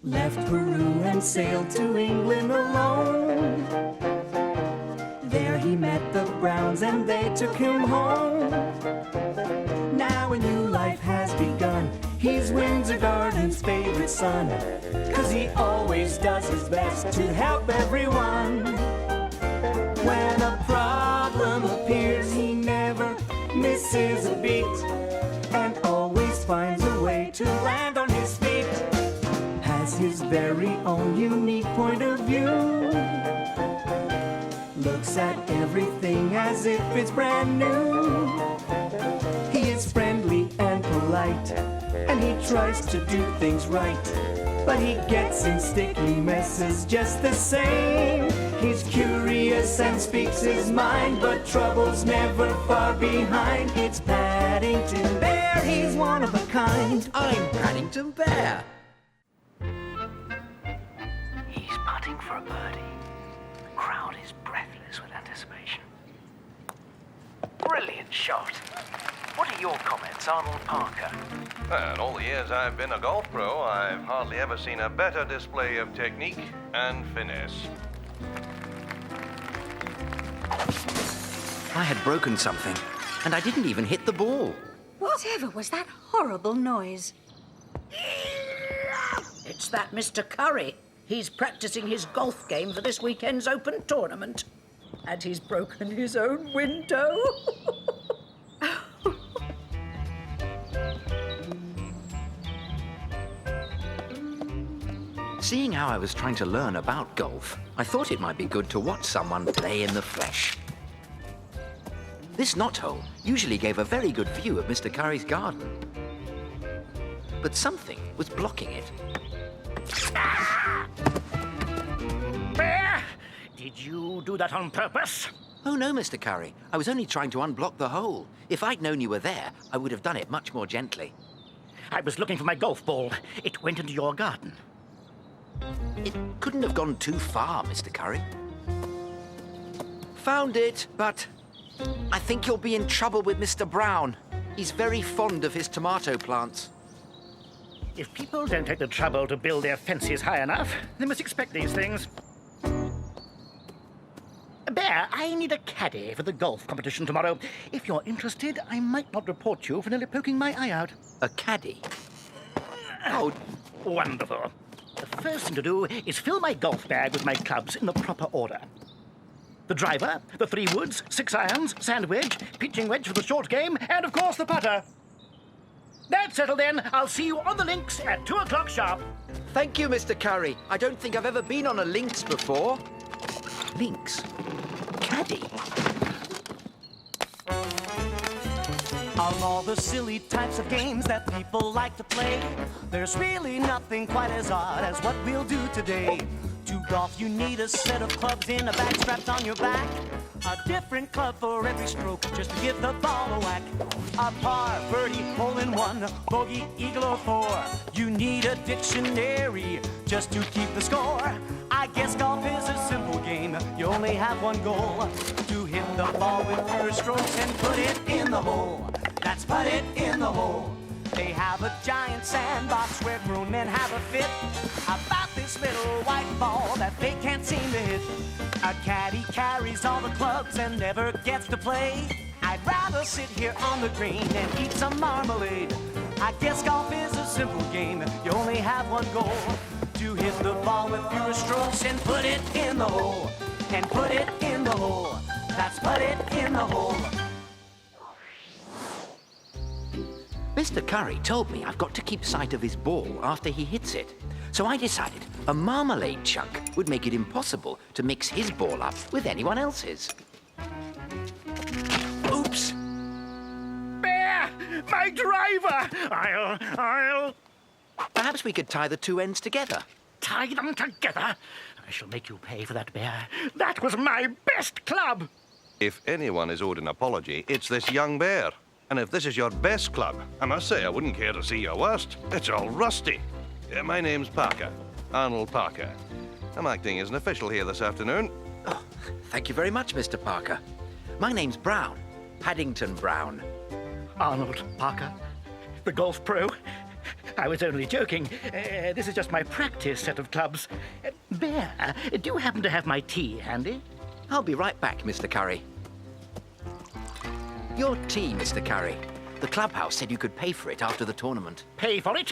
left Peru and sailed to England alone. There he met the Browns and they took him home. Now a new life has begun. He's Windsor Garden's favorite son, 'cause he always does his best to help everyone. When a problem appears, he never misses a beat and always finds a way to land on his feet. Has his very own unique point of view. Looks at everything as if it's brand new. He is friendly and polite, and he tries to do things right, but he gets in sticky messes just the same. He's curious and speaks his mind, but trouble's never far behind. It's Paddington Bear, he's one of a kind. I'm Paddington Bear. He's putting for a birdie. The crowd is breathless with anticipation. Brilliant shot. What are your comments, Arnold Parker? In all the years I've been a golf pro, I've hardly ever seen a better display of technique and finesse. I had broken something, and I didn't even hit the ball. Whatever was that horrible noise? It's that Mr. Curry. He's practicing his golf game for this weekend's Open tournament. And he's broken his own window. Seeing how I was trying to learn about golf, I thought it might be good to watch someone play in the flesh. This knothole usually gave a very good view of Mr. Curry's garden. But something was blocking it. Bear! Did you do that on purpose? Oh no, Mr. Curry. I was only trying to unblock the hole. If I'd known you were there, I would have done it much more gently. I was looking for my golf ball. It went into your garden. It couldn't have gone too far, Mr. Curry. Found it, but I think you'll be in trouble with Mr. Brown. He's very fond of his tomato plants. If people don't take the trouble to build their fences high enough, they must expect these things. Bear, I need a caddie for the golf competition tomorrow. If you're interested, I might not report you for nearly poking my eye out. A caddie? Oh, Wonderful. The first thing to do is fill my golf bag with my clubs in the proper order. The driver, the 3 woods, 6 irons, sand wedge, pitching wedge for the short game, and of course the putter. That's settled then. I'll see you on the links at 2 o'clock sharp. thank you, Mr. Curry. I don't think I've ever been on a links before. Links? Caddie? Of all the silly types of games that people like to play, there's really nothing quite as odd as what we'll do today. To golf, you need a set of clubs in a bag strapped on your back. A different club for every stroke, just to give the ball a whack. A par, birdie, hole-in-one, bogey, eagle, or 4. You need a dictionary just to keep the score. I guess golf is a simple game. You only have one goal: to hit the ball with your strokes and put it in the hole. That's put it in the hole. They have a giant sandbox where grown men have a fit about this little white ball that they can't seem to hit. A caddy carries all the clubs and never gets to play. I'd rather sit here on the green and eat some marmalade. I guess golf is a simple game. You only have one goal: to hit the ball with fewer strokes and put it in the hole. And put it in the hole. That's put it in the hole. Mr. Curry told me I've got to keep sight of his ball after he hits it. So I decided a marmalade chunk would make it impossible to mix his ball up with anyone else's. Oops! Bear! My driver! I'll... Perhaps we could tie the 2 ends together. tie them together. I shall make you pay for that, Bear. That was my best club! If anyone is owed an apology, it's this young bear. And if this is your best club, I must say I wouldn't care to see your worst. It's all rusty. My name's Parker, Arnold Parker. I'm acting as an official here this afternoon. Oh, thank you very much, Mr. Parker. My name's Brown, Paddington Brown. Arnold Parker, the golf pro. I was only joking. This is just my practice set of clubs. Bear, do you happen to have my tea handy? I'll be right back, Mr. Curry. Your tea, Mr. Curry. The clubhouse said you could pay for it after the tournament. Pay for it?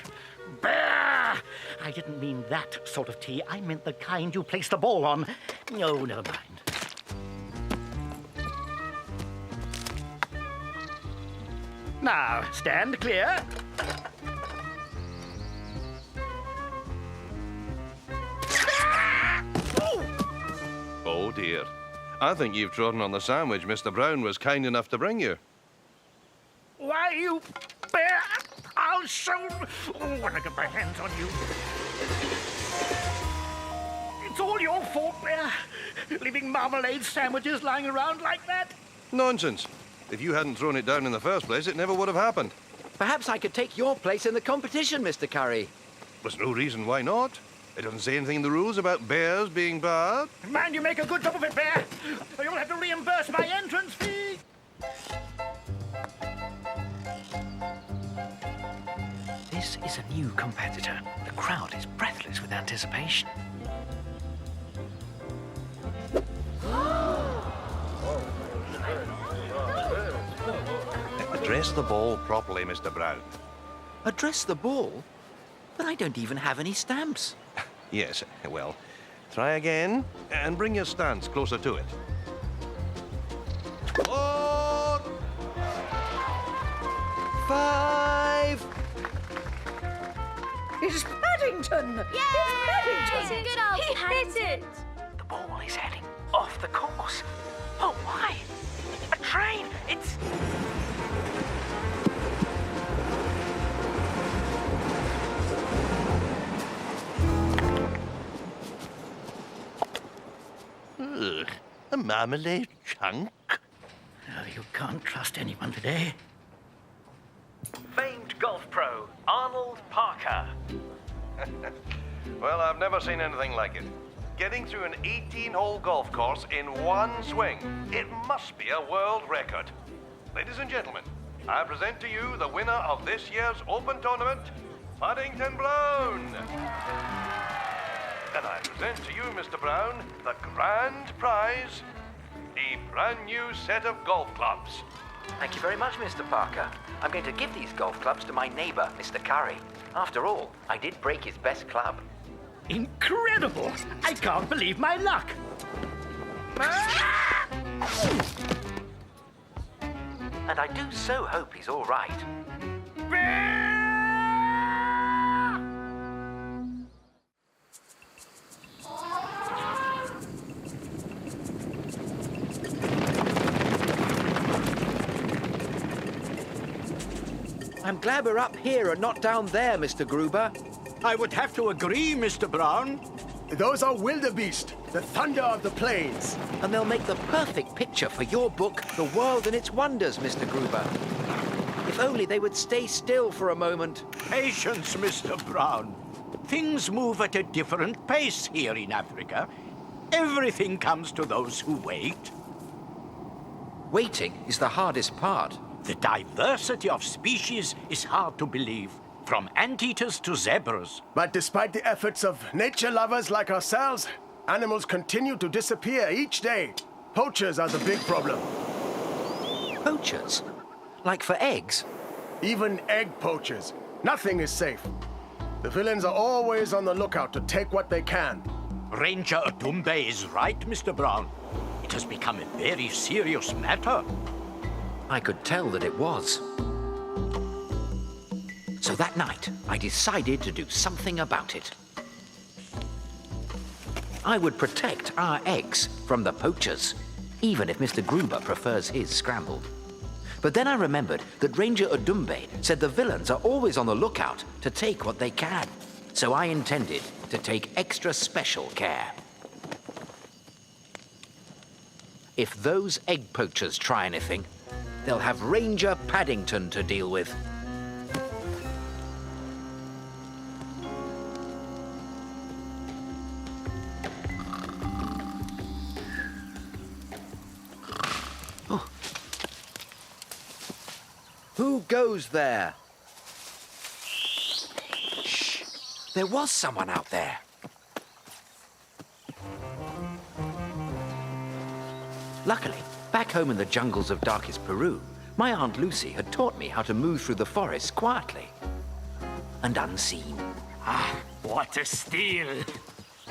Bear! I didn't mean that sort of tea. I meant the kind you place the ball on. Oh, never mind. Now, stand clear. Oh, dear. I think you've trodden on the sandwich Mr. Brown was kind enough to bring you. Why, you bear! I'll show... Oh, when I get my hands on you. It's all your fault, Bear. Leaving marmalade sandwiches lying around like that. Nonsense. If you hadn't thrown it down in the first place, it never would have happened. Perhaps I could take your place in the competition, Mr. Curry. There's no reason why not. It doesn't say anything in the rules about bears being barred. Mind you make a good job of it, Bear, or you'll have to reimburse my entrance fee. This is a new competitor. The crowd is breathless with anticipation. Address the ball properly, Mr. Brown. Address the ball? But I don't even have any stamps. Yes, well, try again and bring your stance closer to it. 4, 5. It's Paddington! Yay! It's Paddington! Good old He Paddington. hit it! The ball is heading off the course. Oh, why? A train! It's... Ugh, a marmalade chunk. Oh, you can't trust anyone today. Famed golf pro, Arnold Parker. Well, I've never seen anything like it. Getting through an 18-hole golf course in one swing. It must be a world record. Ladies and gentlemen, I present to you the winner of this year's Open Tournament, Paddington Brown. And I present to you, Mr. Brown, the grand prize, a brand new set of golf clubs. Thank you very much, Mr. Parker. I'm going to give these golf clubs to my neighbor, Mr. Curry. After all, I did break his best club. Incredible! I can't believe my luck. And I do so hope he's all right. I'm glad we're up here and not down there, Mr. Gruber. I would have to agree, Mr. Brown. Those are wildebeest, the thunder of the plains. And they'll make the perfect picture for your book, The World and Its Wonders, Mr. Gruber. If only they would stay still for a moment. Patience, Mr. Brown. Things move at a different pace here in Africa. Everything comes to those who wait. Waiting is the hardest part. The diversity of species is hard to believe, from anteaters to zebras. But despite the efforts of nature lovers like ourselves, animals continue to disappear each day. Poachers are the big problem. Poachers? Like for eggs? Even egg poachers. Nothing is safe. The villains are always on the lookout to take what they can. Ranger Adumbe is right, Mr. Brown. It has become a very serious matter. I could tell that it was. So that night, I decided to do something about it. I would protect our eggs from the poachers, even if Mr. Gruber prefers his scrambled. But then I remembered that Ranger Adumbe said the villains are always on the lookout to take what they can. So I intended to take extra special care. If those egg poachers try anything, they'll have Ranger Paddington to deal with. Oh. Who goes there? There was someone out there. Luckily, back home in the jungles of darkest Peru, my Aunt Lucy had taught me how to move through the forest quietly and unseen. Ah, what a steal!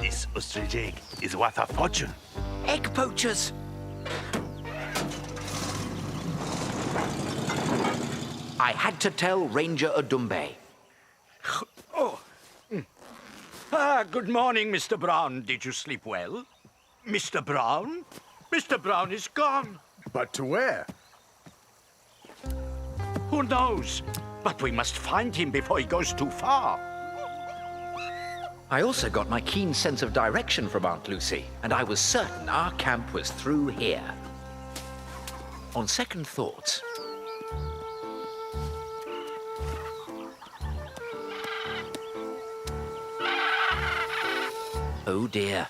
This ostrich egg is worth a fortune. Egg poachers! I had to tell Ranger Odumbe. Good morning, Mr. Brown. Did you sleep well? Mr. Brown? Mr. Brown is gone. But to where? Who knows? But we must find him before he goes too far. I also got my keen sense of direction from Aunt Lucy, and I was certain our camp was through here. On second thoughts, oh dear.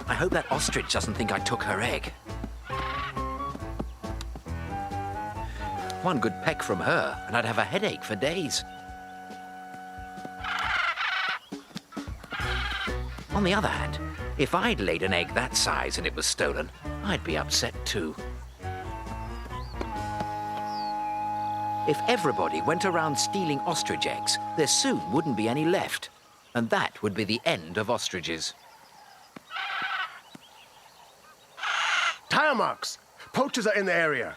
I hope that ostrich doesn't think I took her egg. One good peck from her, and I'd have a headache for days. On the other hand, if I'd laid an egg that size and it was stolen, I'd be upset too. If everybody went around stealing ostrich eggs, there soon wouldn't be any left. And that would be the end of ostriches. Tire marks! Poachers are in the area.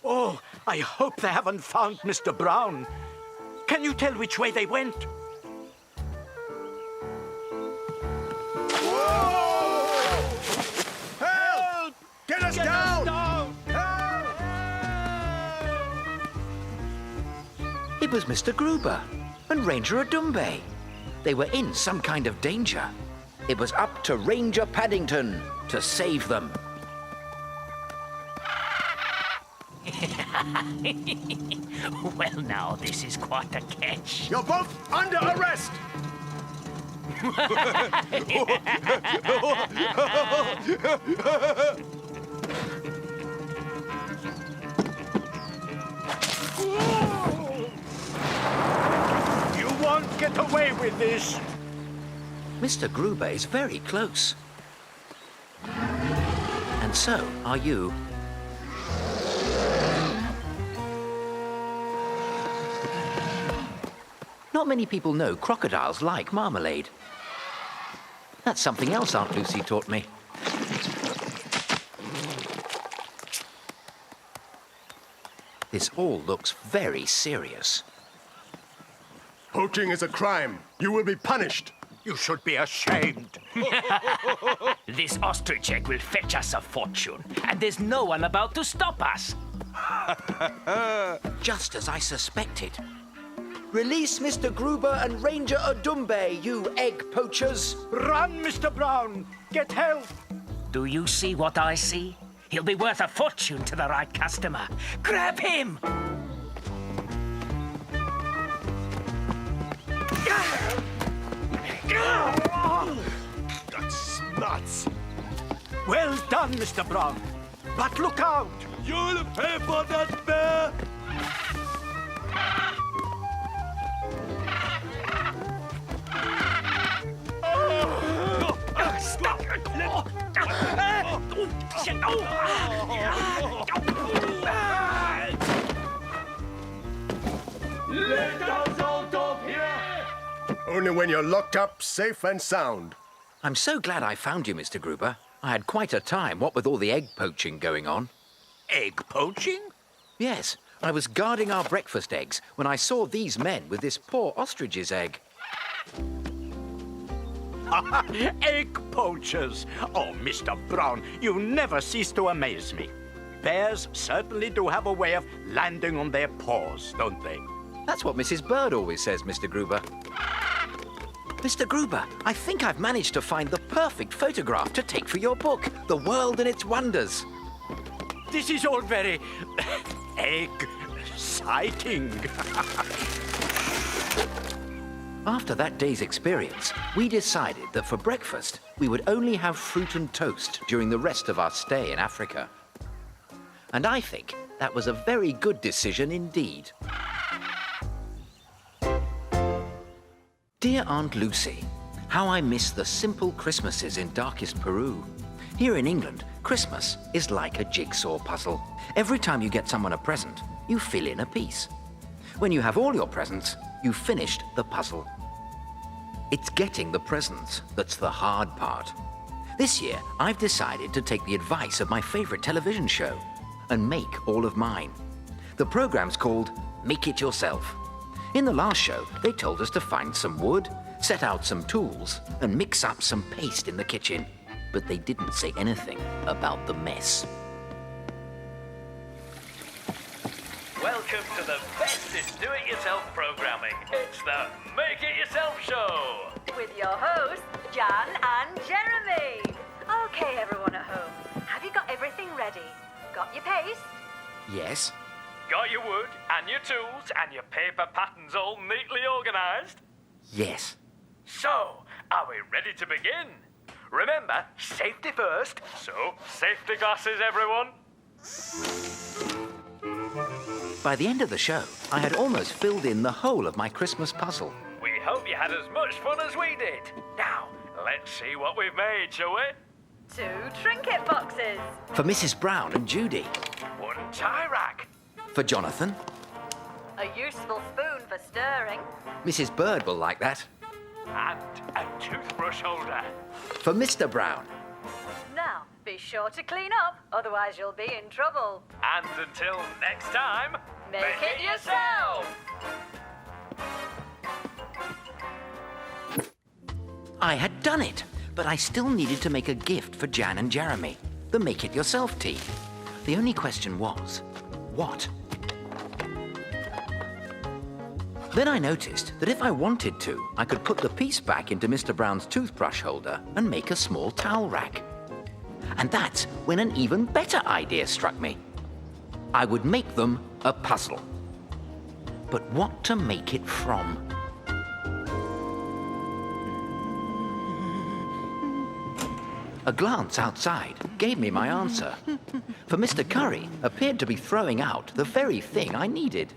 Oh, I hope they haven't found Mr. Brown. Can you tell which way they went? Help! Get us down! It was Mr. Gruber and Ranger Odumbe. They were in some kind of danger. It was up to Ranger Paddington to save them. Well, now, this is quite a catch. You're both under arrest! You won't get away with this. Mr. Gruber is very close. And so are you. Not many people know crocodiles like marmalade. That's something else Aunt Lucy taught me. This all looks very serious. Poaching is a crime. You will be punished. You should be ashamed. This ostrich egg will fetch us a fortune, and there's no one about to stop us. Just as I suspected. Release Mr. Gruber and Ranger Odumbe, you egg poachers! Run, Mr. Brown. Get help. Do you see what I see? He'll be worth a fortune to the right customer. Grab him! That's nuts. Well done, Mr. Brown. But look out. You'll pay for that, bear. Let us out of here! Only when you're locked up, safe and sound. I'm so glad I found you, Mr. Gruber. I had quite a time, what with all the egg poaching going on. Egg poaching? Yes, I was guarding our breakfast eggs when I saw these men with this poor ostrich's egg. Egg poachers. Oh, Mr. Brown, you never cease to amaze me. Bears certainly do have a way of landing on their paws, don't they? That's what Mrs. Bird always says, Mr. Gruber. Mr. Gruber, I think I've managed to find the perfect photograph to take for your book, The World and Its Wonders. This is all very exciting. After that day's experience, we decided that for breakfast, we would only have fruit and toast during the rest of our stay in Africa. And I think that was a very good decision indeed. Dear Aunt Lucy, how I miss the simple Christmases in darkest Peru. Here in England, Christmas is like a jigsaw puzzle. Every time you get someone a present, you fill in a piece. When you have all your presents, you've finished the puzzle. It's getting the presents that's the hard part. This year, I've decided to take the advice of my favorite television show and make all of mine. The program's called Make It Yourself. In the last show, they told us to find some wood, set out some tools, and mix up some paste in the kitchen. But they didn't say anything about the mess. Welcome to the best in do-it-yourself programming. It's the Make It Yourself Show. With your hosts, Jan and Jeremy. Okay, everyone at home, have you got everything ready? Got your paste? Yes? Got your wood and your tools and your paper patterns all neatly organised? Yes. So, are we ready to begin? Remember, safety first, so safety glasses, everyone. By the end of the show, I had almost filled in the whole of my Christmas puzzle. We hope you had as much fun as we did. Now, let's see what we've made, shall we? 2 trinket boxes. For Mrs. Brown and Judy. 1 tie rack. For Jonathan. A useful spoon for stirring. Mrs. Bird will like that. And a toothbrush holder. For Mr. Brown. Now, be sure to clean up, otherwise you'll be in trouble. And until next time, Make it yourself! I had done it, but I still needed to make a gift for Jan and Jeremy, the Make It Yourself tea. The only question was, what? Then I noticed that if I wanted to, I could put the piece back into Mr. Brown's toothbrush holder and make a small towel rack. And that's when an even better idea struck me. I would make them a puzzle. But what to make it from? A glance outside gave me my answer. For Mr. Curry appeared to be throwing out the very thing I needed.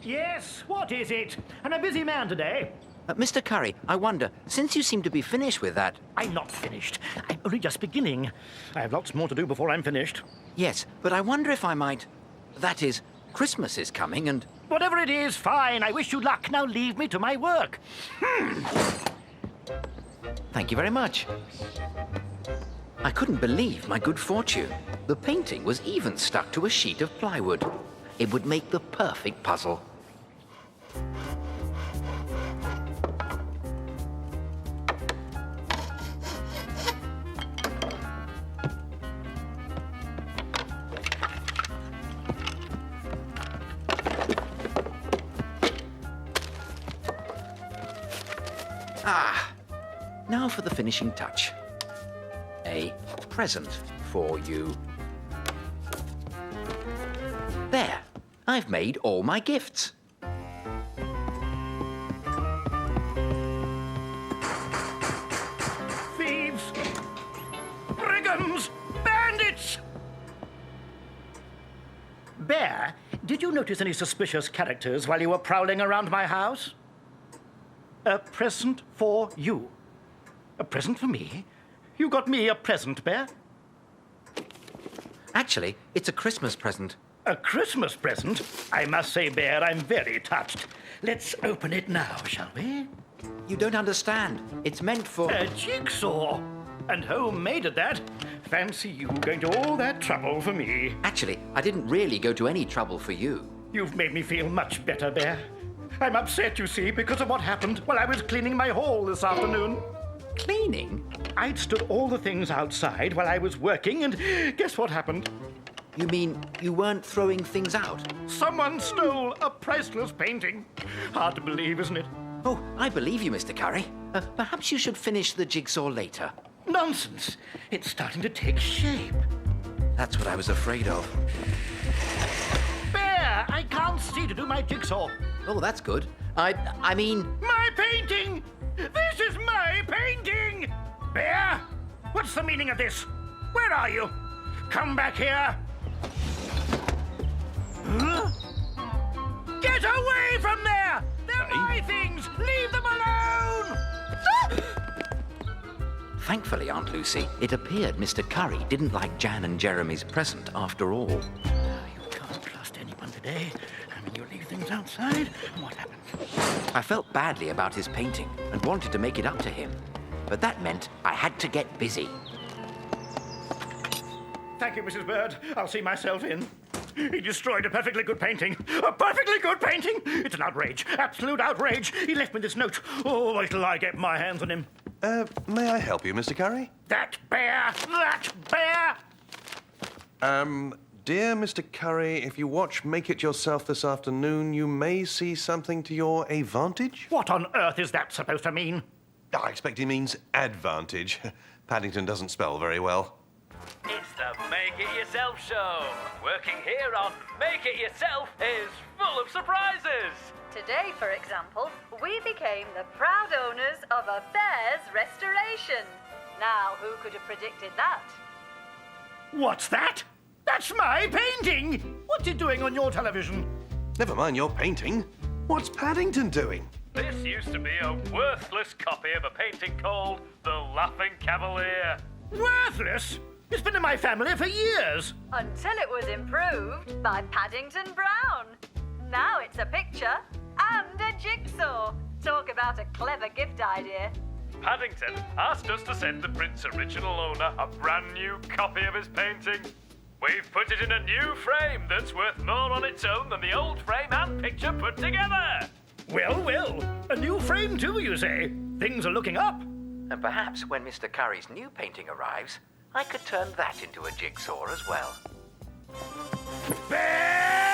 Yes, what is it? I'm a busy man today. Mr. Curry, I wonder, since you seem to be finished with that... I'm not finished. I'm only just beginning. I have lots more to do before I'm finished. Yes, but I wonder if I might... That is, Christmas is coming and... Whatever it is, fine. I wish you luck. Now leave me to my work. Thank you very much. I couldn't believe my good fortune. The painting was even stuck to a sheet of plywood. It would make the perfect puzzle. Now for the finishing touch. A present for you. There, I've made all my gifts. Thieves! Brigands! Bandits! Bear, did you notice any suspicious characters while you were prowling around my house? A present for you. A present for me? You got me a present, Bear? Actually, it's a Christmas present. A Christmas present? I must say, Bear, I'm very touched. Let's open it now, shall we? You don't understand. It's meant for... A jigsaw! And homemade at that. Fancy you going to all that trouble for me. Actually, I didn't really go to any trouble for you. You've made me feel much better, Bear. I'm upset, you see, because of what happened while I was cleaning my hall this afternoon. Cleaning? I'd stood all the things outside while I was working, and guess what happened? You mean you weren't throwing things out? Someone stole a priceless painting. Hard to believe, isn't it? Oh, I believe you, Mr. Curry. Perhaps you should finish the jigsaw later. Nonsense. It's starting to take shape. That's what I was afraid of. Bear, I can't see to do my jigsaw. Oh, that's good. I mean... My painting! This is my painting! Bear, what's the meaning of this? Where are you? Come back here! Huh? Get away from there! Thankfully, Aunt Lucy, it appeared Mr. Curry didn't like Jan and Jeremy's present after all. You can't trust anyone today. I mean, you leave things outside, and what happens? I felt badly about his painting and wanted to make it up to him. But that meant I had to get busy. Thank you, Mrs. Bird. I'll see myself in. He destroyed a perfectly good painting. A perfectly good painting! It's an outrage. Absolute outrage. He left me this note. Oh, wait till I get my hands on him. May I help you, Mr. Curry? That bear! That bear! Dear Mr. Curry, if you watch Make It Yourself this afternoon, you may see something to your advantage. What on earth is that supposed to mean? I expect he means advantage. Paddington doesn't spell very well. It's the Make It Yourself show. Working here on Make It Yourself is full of surprises. Today, for example, we became the proud owners of a bear's restoration. Now, who could have predicted that? What's that? That's my painting! What's it doing on your television? Never mind your painting. What's Paddington doing? This used to be a worthless copy of a painting called The Laughing Cavalier. Worthless? It's been in my family for years. Until it was improved by Paddington Brown. Now it's a picture and a jigsaw. Talk about a clever gift idea. Paddington asked us to send the print's original owner a brand new copy of his painting. We've put it in a new frame that's worth more on its own than the old frame and picture put together. Well, a new frame too, you say? Things are looking up. And perhaps when Mr. Curry's new painting arrives, I could turn that into a jigsaw as well. Bear!